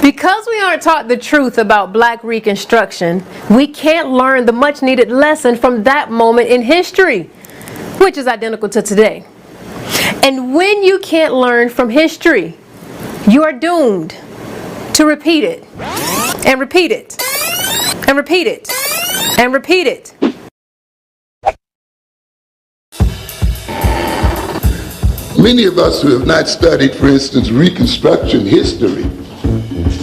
Because we aren't taught the truth about Black Reconstruction, we can't learn the much needed lesson from that moment in history, which is identical to today. And when you can't learn from history, you are doomed to repeat it, and repeat it, and repeat it, and repeat it. Many of us who have not studied, for instance, Reconstruction history,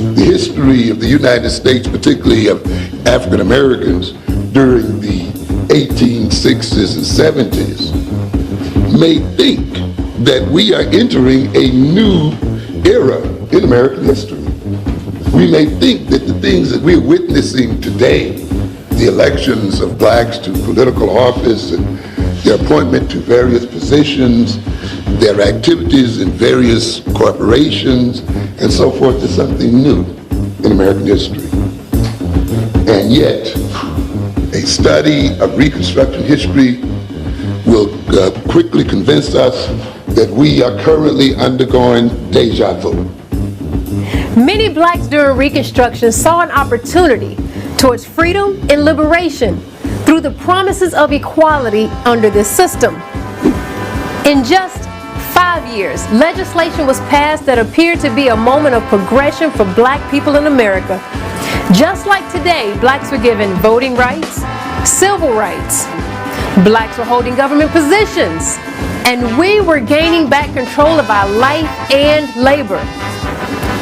the history of the United States, particularly of African Americans during the 1860s and 70s, may think that we are entering a new era in American history. We may think that the things that we're witnessing today, the elections of blacks to political office and their appointment to various positions, their activities in various corporations, and so forth, is something new in American history. And yet, a study of Reconstruction history will quickly convince us that we are currently undergoing deja vu. Many blacks during Reconstruction saw an opportunity towards freedom and liberation through the promises of equality under this system. In just 5 years, legislation was passed that appeared to be a moment of progression for black people in America. Just like today, blacks were given voting rights, civil rights. Blacks were holding government positions, and we were gaining back control of our life and labor.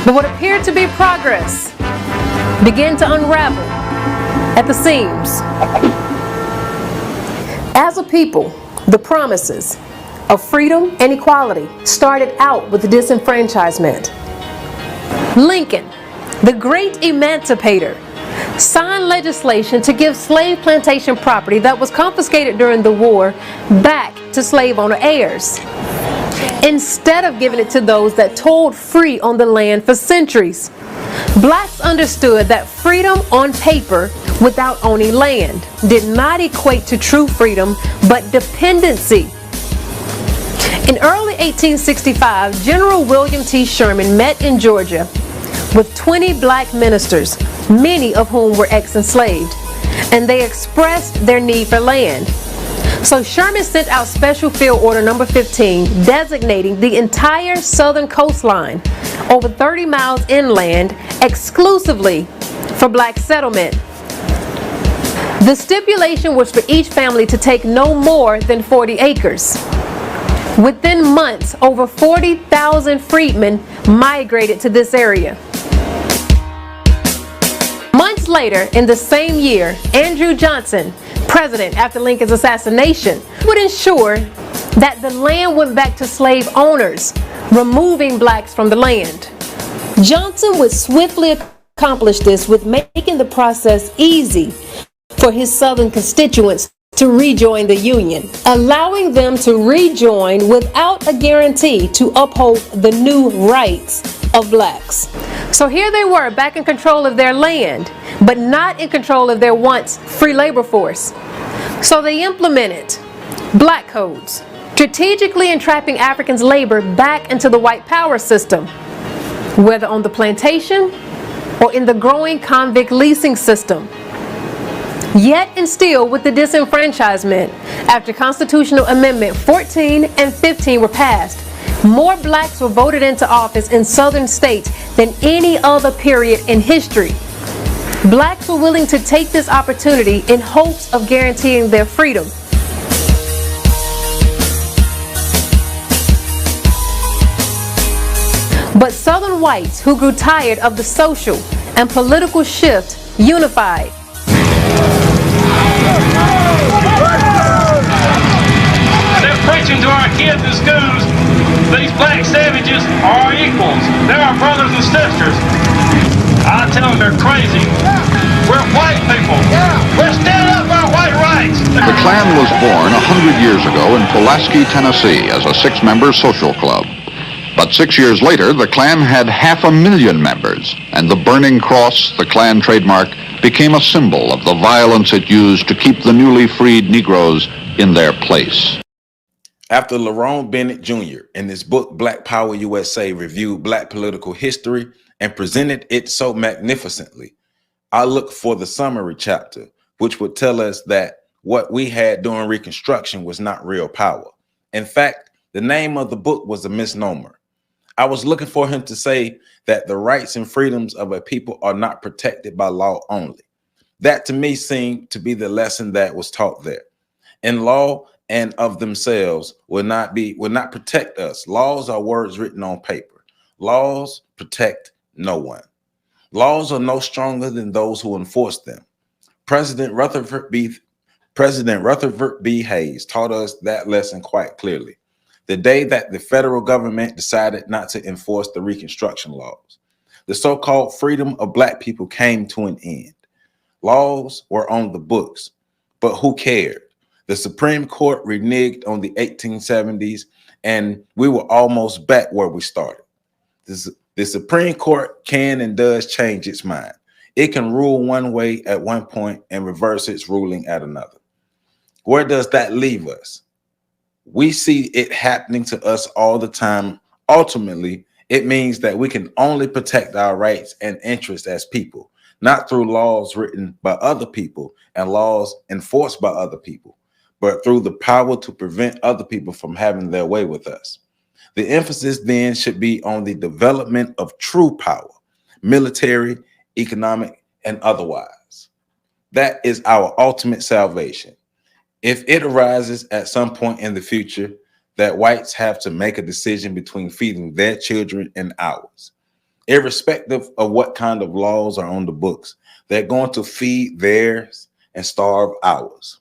But what appeared to be progress began to unravel at the seams. As a people, the promises of freedom and equality started out with disenfranchisement. Lincoln, the great emancipator, signed legislation to give slave plantation property that was confiscated during the war back to slave owner heirs, instead of giving it to those that toiled free on the land for centuries. Blacks understood that freedom on paper without owning land did not equate to true freedom, but dependency. In early 1865, General William T. Sherman met in Georgia with 20 black ministers, many of whom were ex-enslaved, and they expressed their need for land. So Sherman sent out Special Field Order Number 15, designating the entire southern coastline, over 30 miles inland, exclusively for black settlement. The stipulation was for each family to take no more than 40 acres. Within months, over 40,000 freedmen migrated to this area. Months later, in the same year, Andrew Johnson, president after Lincoln's assassination, would ensure that the land went back to slave owners, removing blacks from the land. Johnson would swiftly accomplish this with making the process easy for his southern constituents to rejoin the Union, allowing them to rejoin without a guarantee to uphold the new rights of blacks. So here they were, back in control of their land, but not in control of their once free labor force. So they implemented black codes, strategically entrapping Africans' labor back into the white power system, whether on the plantation or in the growing convict leasing system. Yet and still, with the disenfranchisement, after Constitutional Amendment 14 and 15 were passed, more blacks were voted into office in southern states than any other period in history. Blacks were willing to take this opportunity in hopes of guaranteeing their freedom. But southern whites who grew tired of the social and political shift unified. They're preaching to our kids in schools, these black savages are our equals. They're our brothers and sisters. I tell them they're crazy. We're white people. We're standing up for our white rights. The Klan was born 100 years ago in Pulaski, Tennessee as a 6-member social club. But 6 years later, the Klan had 500,000 members, and the burning cross, the Klan trademark, became a symbol of the violence it used to keep the newly freed Negroes in their place. After Lerone Bennett Jr. in his book Black Power USA reviewed black political history and presented it so magnificently. I looked for the summary chapter, which would tell us that what we had during Reconstruction was not real power. In fact, the name of the book was a misnomer. I was looking for him to say that the rights and freedoms of a people are not protected by law only. That to me seemed to be the lesson that was taught there. And law and of themselves will not protect us. Laws are words written on paper. Laws protect no one. Laws are no stronger than those who enforce them. President Rutherford B. Hayes taught us that lesson quite clearly. The day that the federal government decided not to enforce the Reconstruction laws, the so-called freedom of Black people came to an end. Laws were on the books, but who cared? The Supreme Court reneged on the 1870s, and we were almost back where we started. The Supreme Court can and does change its mind. It can rule one way at one point and reverse its ruling at another. Where does that leave us? We see it happening to us all the time. Ultimately, it means that we can only protect our rights and interests as people, not through laws written by other people and laws enforced by other people, but through the power to prevent other people from having their way with us. The emphasis then should be on the development of true power, military, economic, and otherwise. That is our ultimate salvation. If it arises at some point in the future that whites have to make a decision between feeding their children and ours, irrespective of what kind of laws are on the books, they're going to feed theirs and starve ours.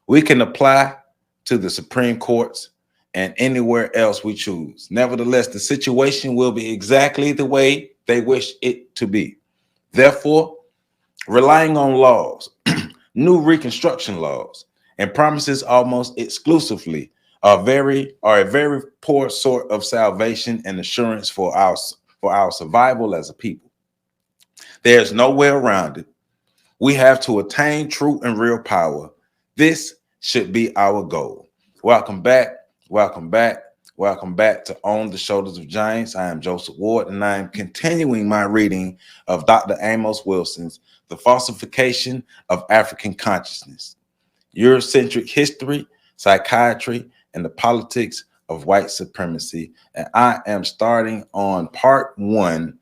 We can apply to the Supreme Courts and anywhere else we choose. Nevertheless, the situation will be exactly the way they wish it to be. Therefore, relying on laws, new Reconstruction laws, and promises almost exclusively are a very poor sort of salvation and assurance for our survival as a people. There's no way around it. We have to attain true and real power. This should be our goal. Welcome back. Welcome back. Welcome back to On the Shoulders of Giants. I am Joseph Ward, and I am continuing my reading of Dr. Amos Wilson's The Falsification of African Consciousness, Eurocentric History, Psychiatry, and the Politics of White Supremacy. And I am starting on part one,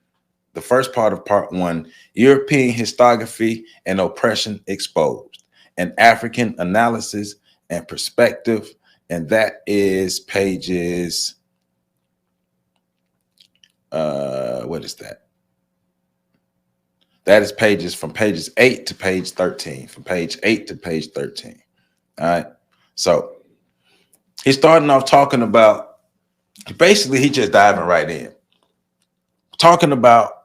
the first part of part one, European Historiography and Oppression Exposed, an African Analysis and Perspective. And that is pages, what is that? That is pages from pages 8 to page 13, from page 8 to page 13. All right. So he's starting off talking about, basically, he just diving right in, talking about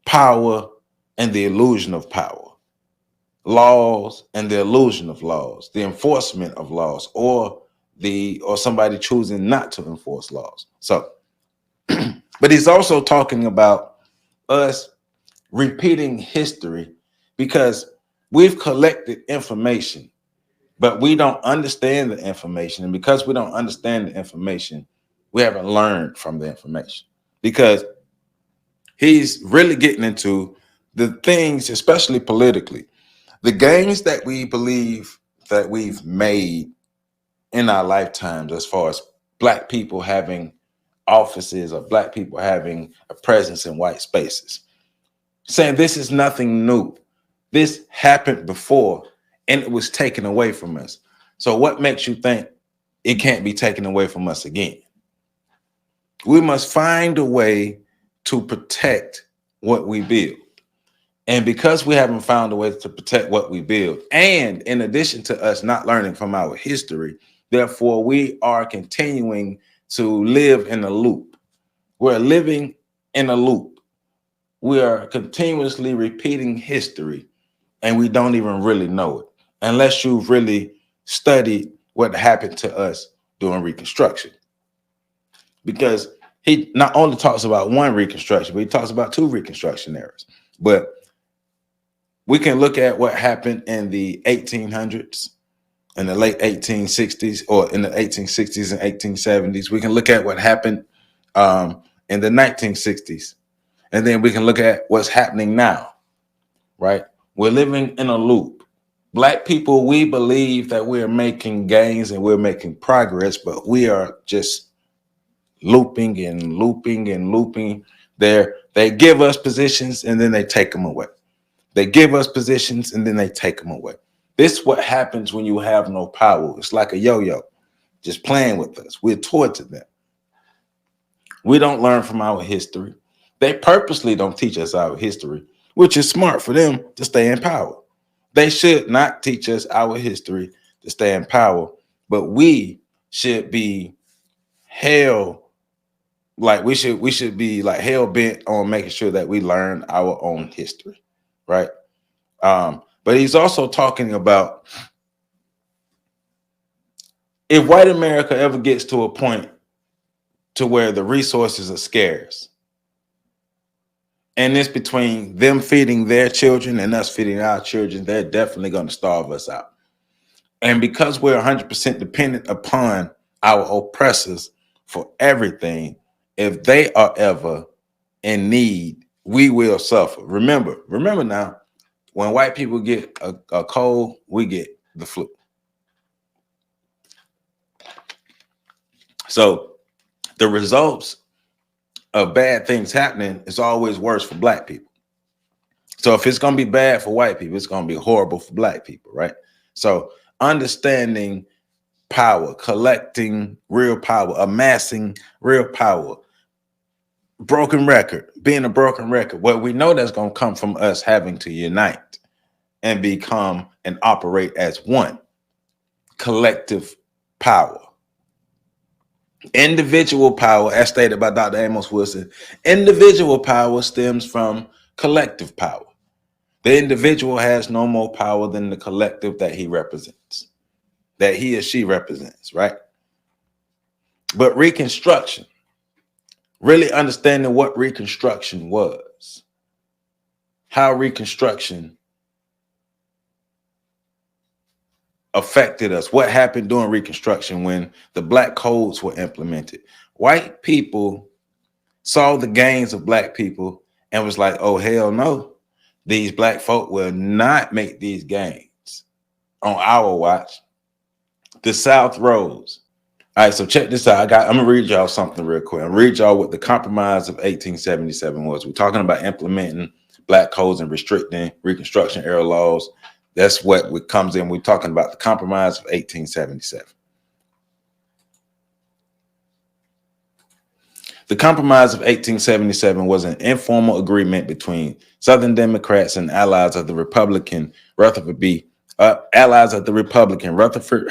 power and the illusion of power, laws and the illusion of laws, the enforcement of laws, or somebody choosing not to enforce laws. So, but he's also talking about us repeating history because we've collected information, but we don't understand the information. And because we don't understand the information, we haven't learned from the information, because he's really getting into the things, especially politically, the gains that we believe that we've made in our lifetimes, as far as Black people having offices or Black people having a presence in white spaces, saying this is nothing new. This happened before and it was taken away from us. So what makes you think it can't be taken away from us again? We must find a way to protect what we build. And because we haven't found a way to protect what we build, and in addition to us not learning from our history, therefore, we are continuing to live in a loop. We're living in a loop. We are continuously repeating history, and we don't even really know it, unless you've really studied what happened to us during Reconstruction. Because he not only talks about one Reconstruction, but he talks about two Reconstruction eras. But we can look at what happened in the 1800s, in the late 1860s, or in the 1860s and 1870s. We can look at what happened in the 1960s. And then we can look at what's happening now, right? We're living in a loop. Black people, we believe that we're making gains and we're making progress, but we are just looping and looping and looping. They give us positions and then they take them away. They give us positions and then they take them away. This is what happens when you have no power. It's like a yo-yo, just playing with us. We're toy to them. We don't learn from our history. They purposely don't teach us our history, which is smart for them to stay in power. They should not teach us our history to stay in power, but we should be we should be like hell bent on making sure that we learn our own history, right? But he's also talking about if white America ever gets to a point to where the resources are scarce, and it's between them feeding their children and us feeding our children, they're definitely going to starve us out. And because we're 100% dependent upon our oppressors for everything, if they are ever in need, we will suffer. Remember now, when white people get a cold, we get the flu. So the results of bad things happening is always worse for black people. So if it's going to be bad for white people, it's going to be horrible for black people, right? So understanding power, collecting real power, amassing real power, broken record, being a broken record. Well, we know that's going to come from us having to unite and become and operate as one. Collective power. Individual power, as stated by Dr. Amos Wilson, individual power stems from collective power. The individual has no more power than the collective that he represents, that he or she represents, right? But Reconstruction, really understanding what Reconstruction was, how Reconstruction affected us, what happened during Reconstruction when the black codes were implemented. White people saw the gains of black people and was like, oh, hell no, these black folk will not make these gains on our watch. The South rose. All right, so check this out. I'm gonna read y'all something real quick. I'm gonna read y'all what the Compromise of 1877 was. We're talking about implementing black codes and restricting Reconstruction era laws. That's what comes in. We're talking about the Compromise of 1877. The Compromise of 1877 was an informal agreement between Southern Democrats and allies of the Republican Rutherford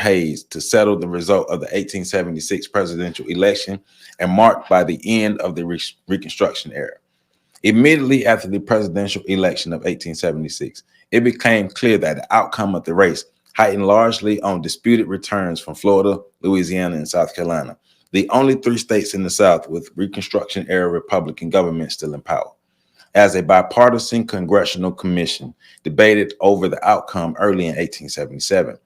Hayes to settle the result of the 1876 presidential election and marked by the end of the Reconstruction era. Immediately after the presidential election of 1876, it became clear that the outcome of the race heightened largely on disputed returns from Florida, Louisiana, and South Carolina, the only 3 states in the South with Reconstruction-era Republican government still in power. As a bipartisan congressional commission debated over the outcome early in 1877,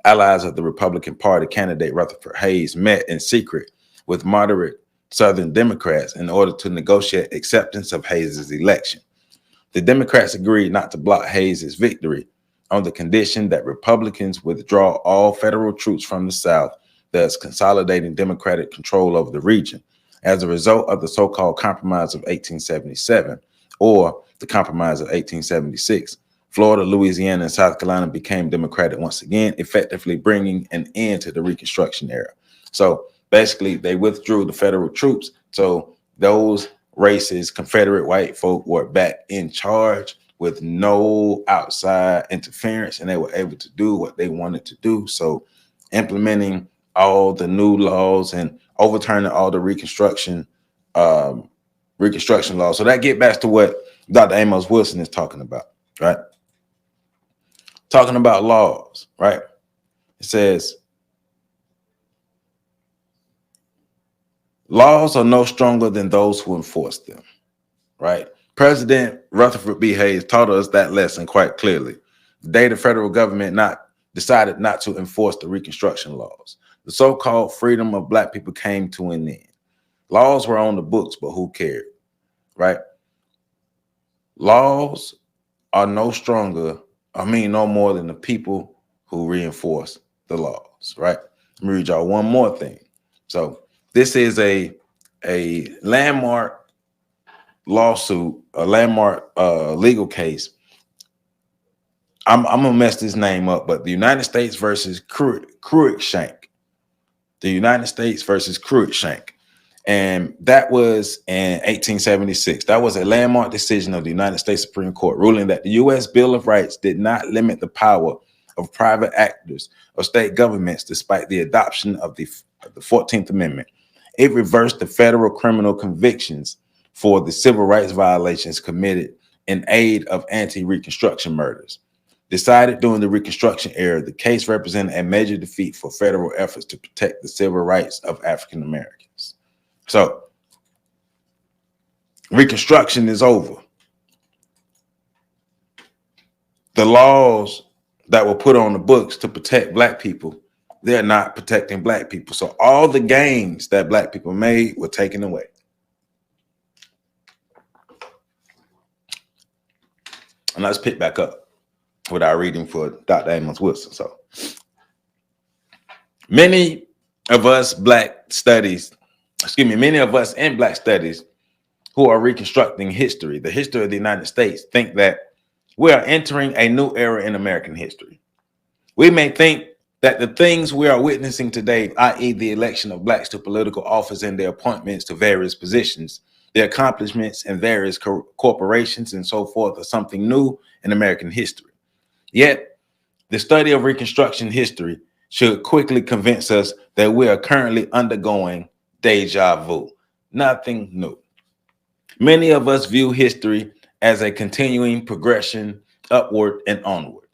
allies of the Republican Party candidate Rutherford Hayes met in secret with moderate Southern Democrats in order to negotiate acceptance of Hayes's election. The Democrats agreed not to block Hayes's victory on the condition that Republicans withdraw all federal troops from the South, thus consolidating Democratic control over the region. As a result of the so-called Compromise of 1877, or the Compromise of 1876, Florida, Louisiana, and South Carolina became Democratic once again, effectively bringing an end to the Reconstruction era. So basically, they withdrew the federal troops. So those races, Confederate white folk, were back in charge with no outside interference, and they were able to do what they wanted to do. So implementing all the new laws and overturning all the Reconstruction laws. So that gets back to what Dr. Amos Wilson is talking about, right? Talking about laws, right? It says, laws are no stronger than those who enforce them, right? President Rutherford B. Hayes taught us that lesson quite clearly. The day the federal government decided not to enforce the Reconstruction laws, the so-called freedom of black people came to an end. Laws were on the books, but who cared, right? Laws are no more than the people who reinforce the laws, right? Let me read y'all one more thing. So this is a landmark lawsuit, a landmark legal case. I'm gonna mess this name up, but the United States versus Cruikshank. The United States versus Cruikshank. And that was in 1876. That was a landmark decision of the United States Supreme Court, ruling that the U.S. Bill of Rights did not limit the power of private actors or state governments, despite the adoption of the 14th Amendment. It reversed the federal criminal convictions for the civil rights violations committed in aid of anti-Reconstruction murders. Decided during the Reconstruction era, the case represented a major defeat for federal efforts to protect the civil rights of African Americans. So, Reconstruction is over. The laws that were put on the books to protect Black people, they're not protecting Black people. So all the gains that Black people made were taken away. And let's pick back up with our reading for Dr. Amos Wilson. So many of us in Black studies who are reconstructing history, the history of the United States, think that we are entering a new era in American history. We may think that the things we are witnessing today, i.e. the election of Blacks to political office and their appointments to various positions, their accomplishments in various corporations and so forth, are something new in American history. Yet, the study of Reconstruction history should quickly convince us that we are currently undergoing deja vu, nothing new. Many of us view history as a continuing progression upward and onward.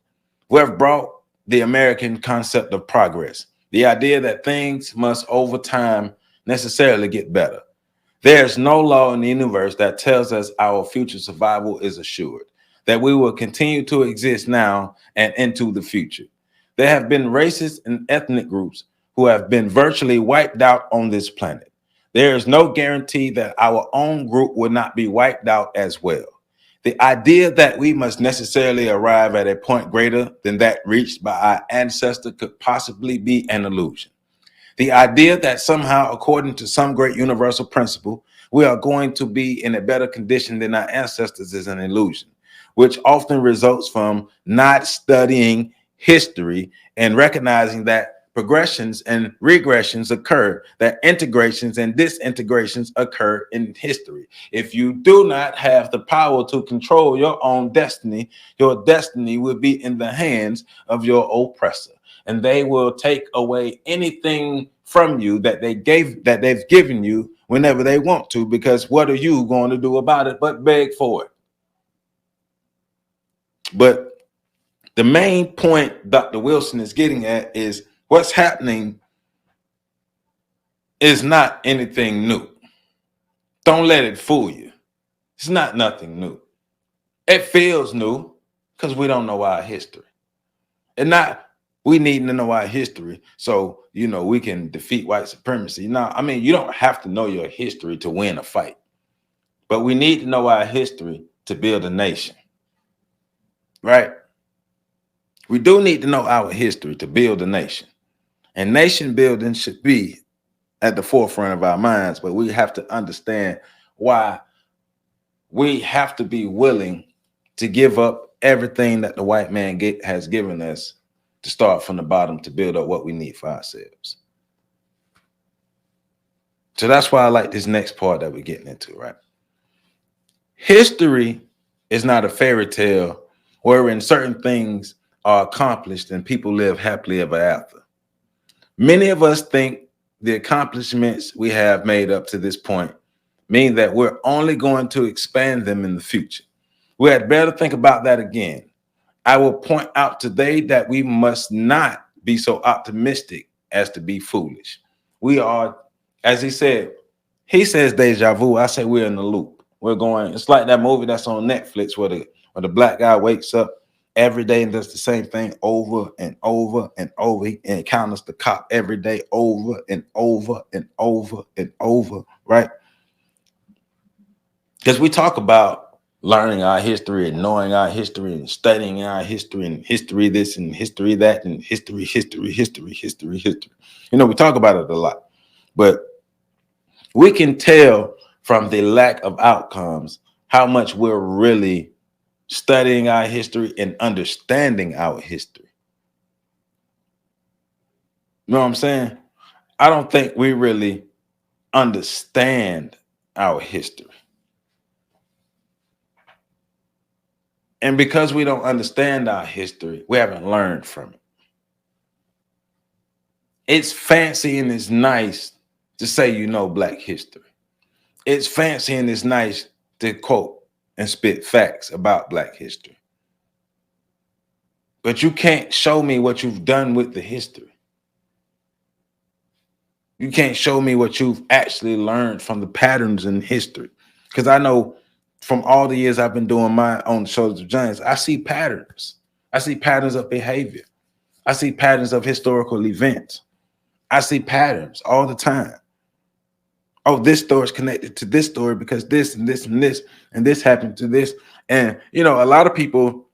We have brought the American concept of progress, the idea that things must over time necessarily get better. There's no law in the universe that tells us our future survival is assured, that we will continue to exist now and into the future. There have been races and ethnic groups who have been virtually wiped out on this planet. There is no guarantee that our own group will not be wiped out as well. The idea that we must necessarily arrive at a point greater than that reached by our ancestor could possibly be an illusion. The idea that somehow, according to some great universal principle, we are going to be in a better condition than our ancestors is an illusion, which often results from not studying history and recognizing that progressions and regressions occur, that integrations and disintegrations occur in history. If you do not have the power to control your own destiny, your destiny will be in the hands of your oppressor, and they will take away anything from you that they've given you whenever they want to, because what are you going to do about it but beg for it? But the main point Dr. Wilson is getting at is what's happening is not anything new. Don't let it fool you. It's not nothing new. It feels new because we don't know our history. And we need to know our history so, we can defeat white supremacy. Now, you don't have to know your history to win a fight, but we need to know our history to build a nation, right? We do need to know our history to build a nation. And nation building should be at the forefront of our minds, but we have to understand why we have to be willing to give up everything that the white man has given us to start from the bottom to build up what we need for ourselves. So that's why I like this next part that we're getting into, right? History is not a fairy tale wherein certain things are accomplished and people live happily ever after. Many of us think the accomplishments we have made up to this point mean that we're only going to expand them in the future. We had better think about that again. I will point out today that we must not be so optimistic as to be foolish. We are, as he says deja vu. I say we're in the loop. It's like that movie that's on Netflix where the black guy wakes up every day and does the same thing over and over and over. He encounters the cop every day over and over and over and over, right? Because we talk about learning our history and knowing our history and studying our history and history this and history that and history. You know, we talk about it a lot, but we can tell from the lack of outcomes how much we're really studying our history and understanding our history. You know what I'm saying? I don't think we really understand our history. And because we don't understand our history, we haven't learned from it. It's fancy and it's nice to say you know Black history. It's fancy and it's nice to quote and spit facts about Black history. But you can't show me what you've done with the history. You can't show me what you've actually learned from the patterns in history. Because I know from all the years I've been doing my On the Shoulders of Giants, I see patterns. I see patterns of behavior. I see patterns of historical events. I see patterns all the time. Oh, this story is connected to this story because this and this and this and this happened to this. And, you know, a lot of people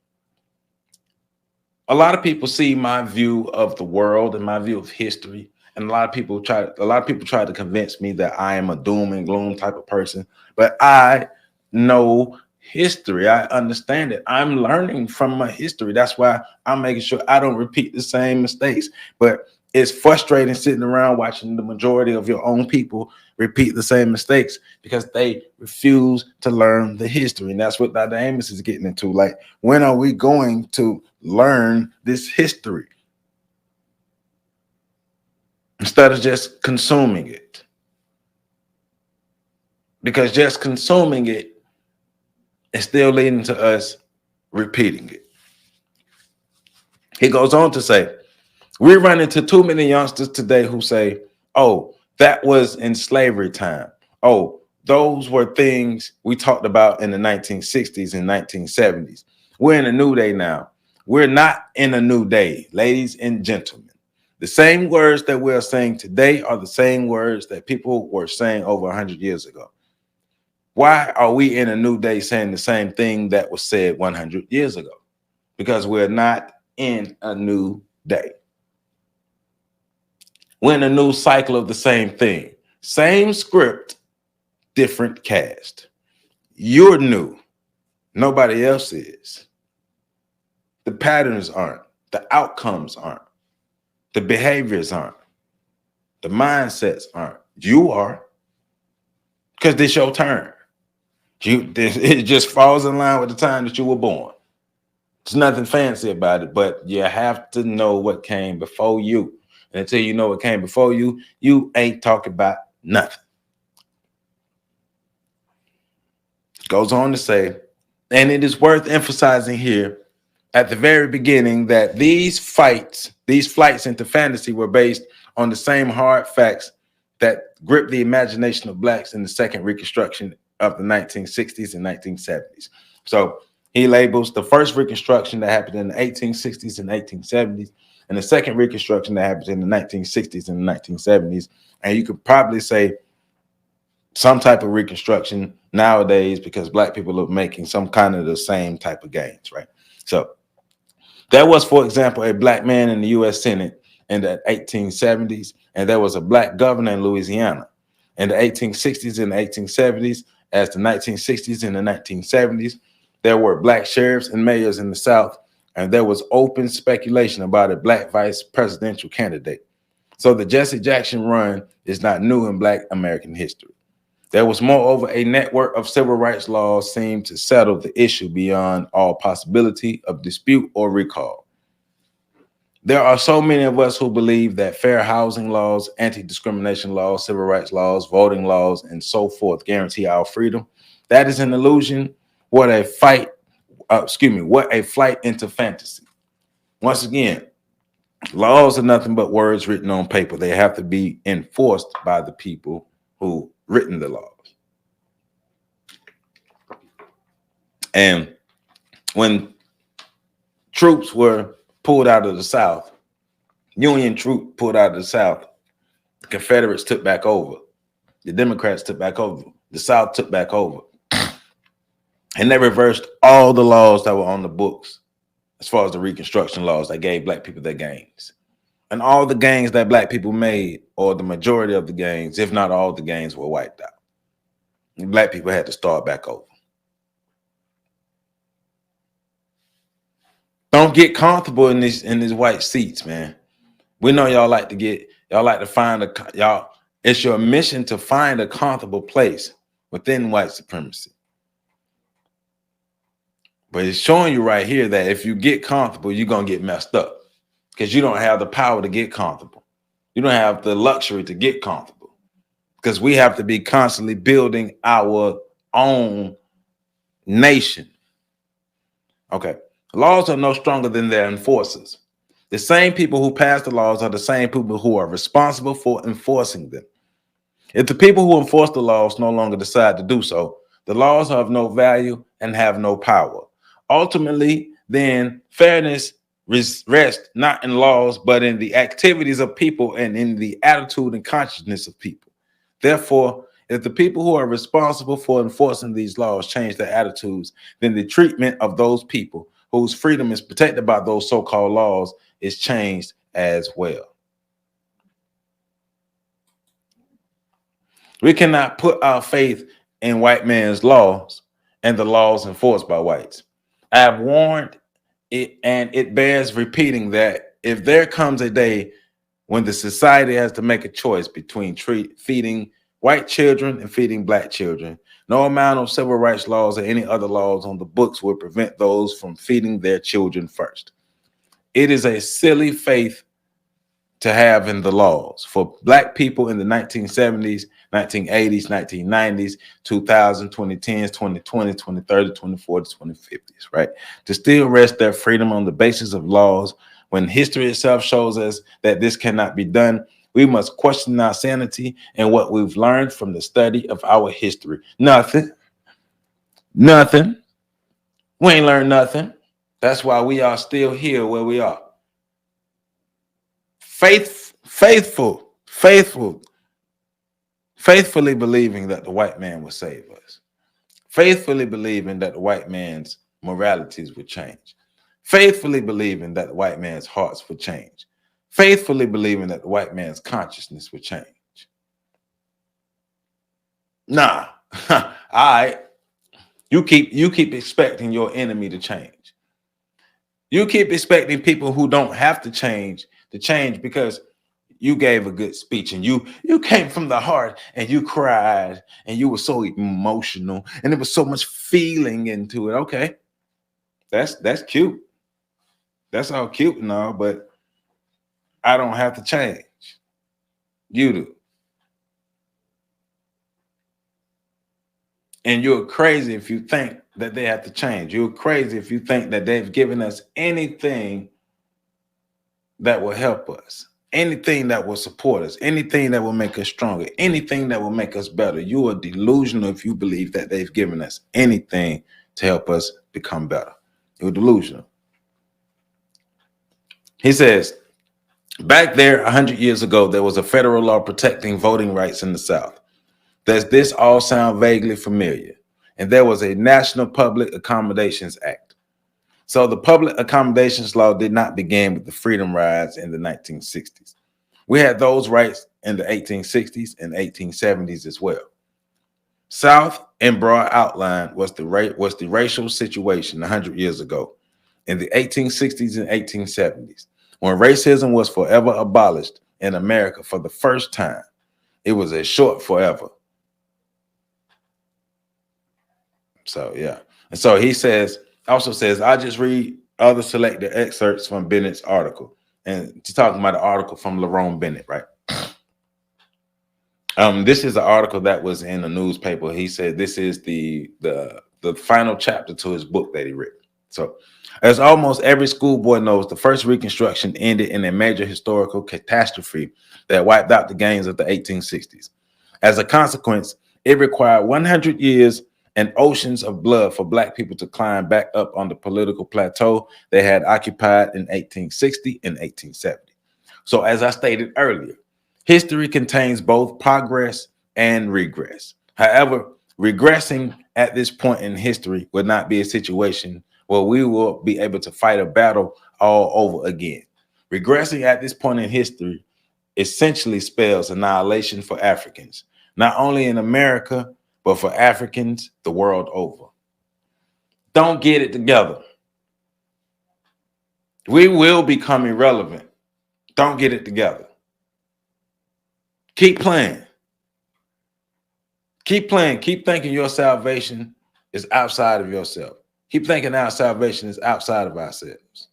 see my view of the world and my view of history. And a lot of people try to convince me that I am a doom and gloom type of person. But I know history. I understand it. I'm learning from my history. That's why I'm making sure I don't repeat the same mistakes. But it's frustrating sitting around watching the majority of your own people repeat the same mistakes because they refuse to learn the history. And that's what Dr. Amos is getting into. Like, when are we going to learn this history instead of just consuming it? Because just consuming it is still leading to us repeating it. He goes on to say, we run into too many youngsters today who say, oh, that was in slavery time. Oh, those were things we talked about in the 1960s and 1970s. We're in a new day now. We're not in a new day, ladies and gentlemen. The same words that we're saying today are the same words that people were saying over 100 years ago. Why are we in a new day saying the same thing that was said 100 years ago? Because we're not in a new day. We're in a new cycle of the same thing. Same script, different cast. You're new. Nobody else is. The patterns aren't. The outcomes aren't. The behaviors aren't. The mindsets aren't. You are. Because this your turn. It just falls in line with the time that you were born. There's nothing fancy about it, but you have to know what came before you. And until you know what came before you, you ain't talking about nothing. Goes on to say, and it is worth emphasizing here at the very beginning that these flights into fantasy were based on the same hard facts that gripped the imagination of Blacks in the second Reconstruction of the 1960s and 1970s. So he labels the first Reconstruction that happened in the 1860s and 1870s and the second Reconstruction that happened in the 1960s and 1970s. And you could probably say some type of Reconstruction nowadays because Black people are making some kind of the same type of gains, right? So there was, for example, a Black man in the U.S. Senate in the 1870s, and there was a Black governor in Louisiana in the 1860s and the 1870s. As the 1960s and the 1970s, there were Black sheriffs and mayors in the South, and there was open speculation about a Black vice presidential candidate. So the Jesse Jackson run is not new in Black American history. There was, moreover, a network of civil rights laws seemed to settle the issue beyond all possibility of dispute or recall. There are so many of us who believe that fair housing laws, anti-discrimination laws, civil rights laws, voting laws, and so forth guarantee our freedom. That is an illusion. What a flight into fantasy. Once again, laws are nothing but words written on paper. They have to be enforced by the people who written the laws. And when troops were pulled out of the South, Union troops pulled out of the South, the Confederates took back over. The Democrats took back over. The South took back over. And they reversed all the laws that were on the books as far as the Reconstruction laws that gave black people their gains. And all the gains that black people made, or the majority of the gains, if not all the gains, were wiped out. And black people had to start back over. Don't get comfortable in these white seats, man. We know y'all like to find y'all. It's your mission to find a comfortable place within white supremacy. But it's showing you right here that if you get comfortable, you're going to get messed up because you don't have the power to get comfortable. You don't have the luxury to get comfortable because we have to be constantly building our own nation. Okay. Laws are no stronger than their enforcers. The same people who pass the laws are the same people who are responsible for enforcing them. If the people who enforce the laws no longer decide to do so, the laws are of no value and have no power. Ultimately, then, fairness rests not in laws, but in the activities of people and in the attitude and consciousness of people. Therefore, if the people who are responsible for enforcing these laws change their attitudes, then the treatment of those people whose freedom is protected by those so-called laws is changed as well. We cannot put our faith in white man's laws and the laws enforced by whites. I have warned it, and it bears repeating that if there comes a day when the society has to make a choice between feeding white children and feeding black children, no amount of civil rights laws or any other laws on the books will prevent those from feeding their children first. It is a silly faith to have in the laws for black people in the 1970s, 1980s, 1990s, 2000s, 2010s, 2020s, 2030s, 2040s, 2050s, right? To still rest their freedom on the basis of laws when history itself shows us that this cannot be done. We must question our sanity and what we've learned from the study of our history. Nothing. We ain't learned nothing. That's why we are still here where we are. Faithfully believing that the white man will save us. Faithfully believing that the white man's moralities would change. Faithfully believing that the white man's hearts would change. Faithfully believing that the white man's consciousness would change. Nah, all right. You keep expecting your enemy to change. You keep expecting people who don't have to change because you gave a good speech and you came from the heart and you cried and you were so emotional and there was so much feeling into it. Okay, that's cute. That's all cute and all, but I don't have to change. You do. And you're crazy if you think that they have to change. You're crazy if you think that they've given us anything that will help us, anything that will support us, anything that will make us stronger, anything that will make us better. You are delusional if you believe that they've given us anything to help us become better. You're delusional. He says, back there 100 years ago, there was a federal law protecting voting rights in the South. Does this all sound vaguely familiar? And there was a National Public Accommodations Act. So the Public Accommodations Law did not begin with the Freedom Rides in the 1960s. We had those rights in the 1860s and 1870s as well. South, in broad outline, was the racial situation 100 years ago in the 1860s and 1870s, when racism was forever abolished in America for the first time. It was a short forever. So, yeah. And so he also says, I just read other selected excerpts from Bennett's article. And he's talking about the article from Lerone Bennett, right? This is an article that was in the newspaper. He said this is the final chapter to his book that he wrote. So, as almost every schoolboy knows, the first Reconstruction ended in a major historical catastrophe that wiped out the gains of the 1860s. As a consequence, it required 100 years and oceans of blood for Black people to climb back up on the political plateau they had occupied in 1860 and 1870. So, as I stated earlier, history contains both progress and regress. However, regressing at this point in history would not be a situation where we will be able to fight a battle all over again. Regressing at this point in history essentially spells annihilation for Africans, not only in America, but for Africans the world over. Don't get it together. We will become irrelevant. Don't get it together. Keep playing. Keep playing. Keep thinking your salvation is outside of yourself. Keep thinking our salvation is outside of ourselves.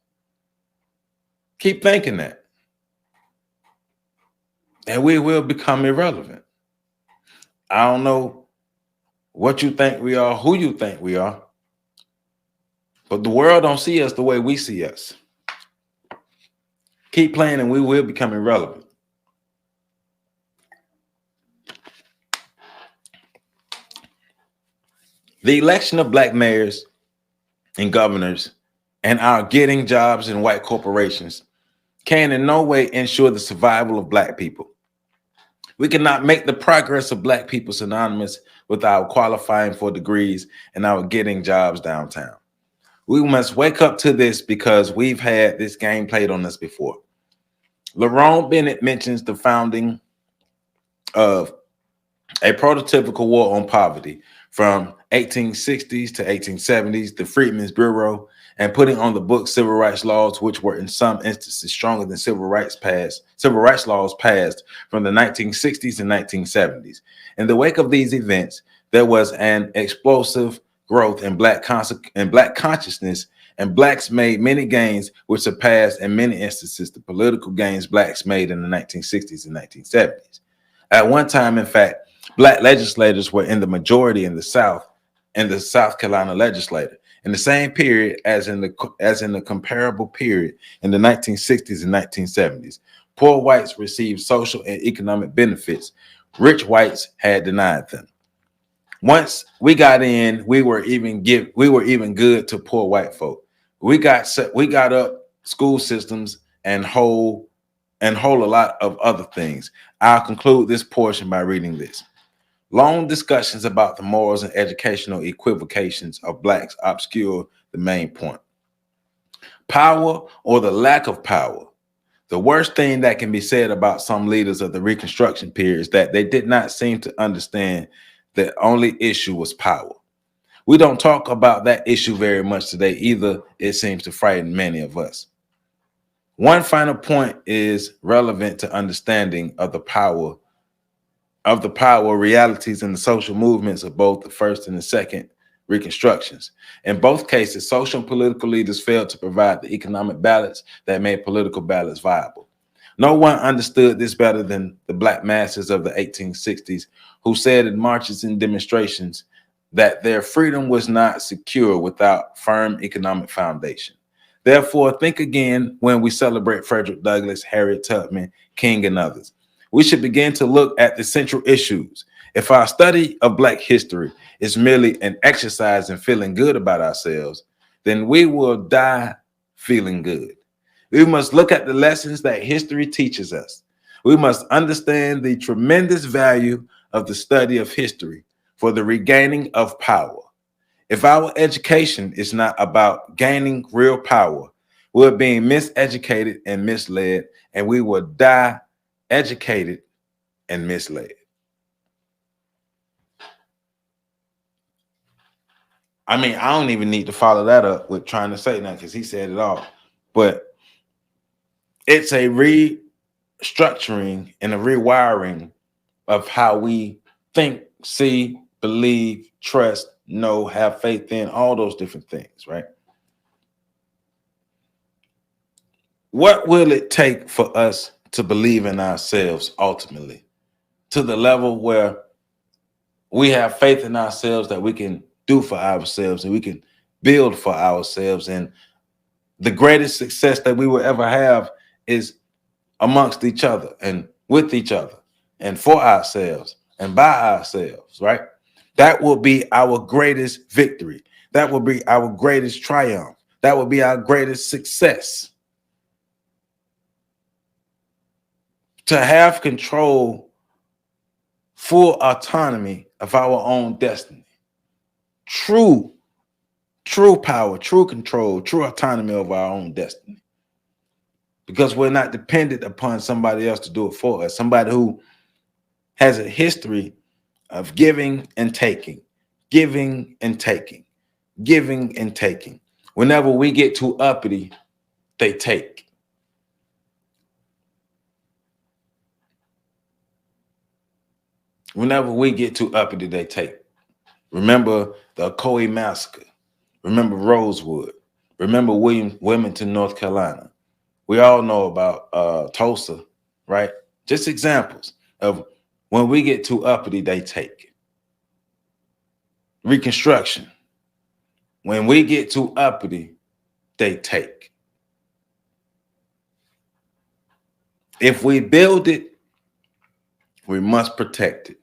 Keep thinking that. And we will become irrelevant. I don't know what you think we are, who you think we are, but the world don't see us the way we see us. Keep playing and we will become irrelevant. The election of black mayors and governors and our getting jobs in white corporations can in no way ensure the survival of black people. We cannot make the progress of black people synonymous with our qualifying for degrees and our getting jobs downtown. We must wake up to this because we've had this game played on us before. Lerone Bennett mentions the founding of a prototypical war on poverty from 1860s to 1870s, the Freedmen's Bureau, and putting on the books civil rights laws, which were in some instances stronger than civil rights laws passed from the 1960s and 1970s. In the wake of these events, there was an explosive growth in black consciousness, and blacks made many gains which surpassed in many instances the political gains blacks made in the 1960s and 1970s. At one time, in fact, black legislators were in the majority in the South, in the South Carolina legislature. In the same period as in the comparable period in the 1960s and 1970s, poor whites received social and economic benefits. Rich whites had denied them. Once we got in, we were even good to poor white folk. We got up school systems and whole a lot of other things. I'll conclude this portion by reading this. Long discussions about the morals and educational equivocations of blacks obscure the main point. Power or the lack of power. The worst thing that can be said about some leaders of the Reconstruction period is that they did not seem to understand the only issue was power. We don't talk about that issue very much today either. It seems to frighten many of us. One final point is relevant to understanding of the power realities and the social movements of both the first and the second Reconstructions. In both cases, social and political leaders failed to provide the economic balance that made political balance viable. No one understood this better than the black masses of the 1860s, who said in marches and demonstrations that their freedom was not secure without firm economic foundation. Therefore, think again when we celebrate Frederick Douglass, Harriet Tubman, King, and others. We should begin to look at the central issues. If our study of black history is merely an exercise in feeling good about ourselves, then we will die feeling good. We must look at the lessons that history teaches us. We must understand the tremendous value of the study of history for the regaining of power. If our education is not about gaining real power, we're being miseducated and misled, and we will die educated and misled. I mean, I don't even need to follow that up with trying to say that because he said it all. But it's a restructuring and a rewiring of how we think, see, believe, trust, know, have faith in, all those different things, right? What will it take for us to believe in ourselves ultimately, to the level where we have faith in ourselves that we can do for ourselves and we can build for ourselves? And the greatest success that we will ever have is amongst each other and with each other and for ourselves and by ourselves, right? That will be our greatest victory. That will be our greatest triumph. That will be our greatest success. To have control, full autonomy of our own destiny. true power, true control, true autonomy of our own destiny. Because we're not dependent upon somebody else to do it for us. Somebody who has a history of giving and taking, giving and taking, giving and taking. Whenever we get too uppity, they take. Whenever we get too uppity, they take. Remember the Ocoee Massacre. Remember Rosewood. Remember Wilmington, North Carolina. We all know about Tulsa, right? Just examples of when we get too uppity, they take. Reconstruction. When we get too uppity, they take. If we build it, we must protect it.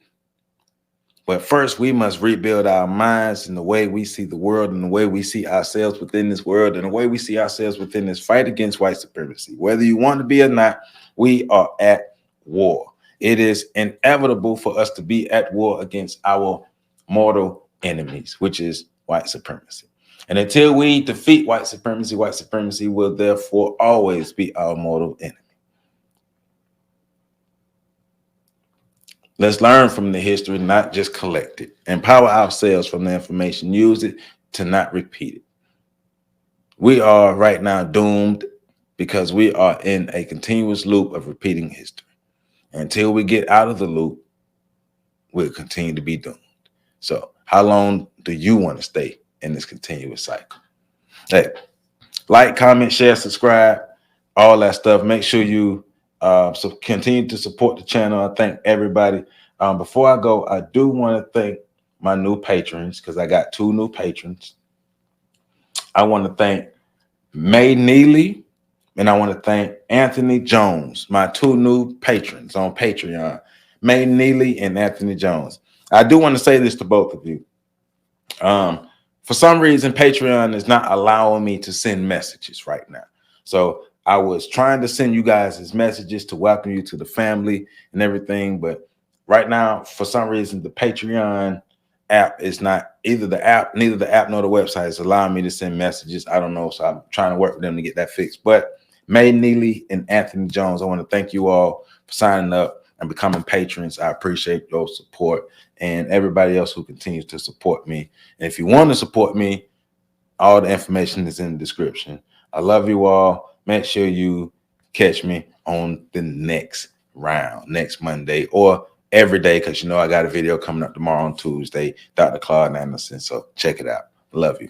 But first, we must rebuild our minds and the way we see the world and the way we see ourselves within this world and the way we see ourselves within this fight against white supremacy. Whether you want to be or not, we are at war. It is inevitable for us to be at war against our mortal enemies, which is white supremacy. And until we defeat white supremacy will therefore always be our mortal enemy. Let's learn from the history, not just collect it. Empower ourselves from the information. Use it to not repeat it. We are right now doomed because we are in a continuous loop of repeating history. Until we get out of the loop, we'll continue to be doomed. So how long do you want to stay in this continuous cycle? Hey, like, comment, share, subscribe, all that stuff. Make sure you so continue to support the channel. I thank everybody. Before I go, I do want to thank my new patrons because I got 2 new patrons. I want to thank May Neely and I want to thank Anthony Jones, my 2 new patrons on Patreon, May Neely and Anthony Jones. I do want to say this to both of you. For some reason, Patreon is not allowing me to send messages right now. So I was trying to send you guys his messages to welcome you to the family and everything. But right now, for some reason, the Patreon app is not neither the app nor the website is allowing me to send messages. I don't know. So I'm trying to work with them to get that fixed. But May Neely and Anthony Jones, I want to thank you all for signing up and becoming patrons. I appreciate your support and everybody else who continues to support me. And if you want to support me, all the information is in the description. I love you all. Make sure you catch me on the next round, next Monday, or every day, because you know I got a video coming up tomorrow on Tuesday, Dr. Claude Anderson. So check it out. Love you.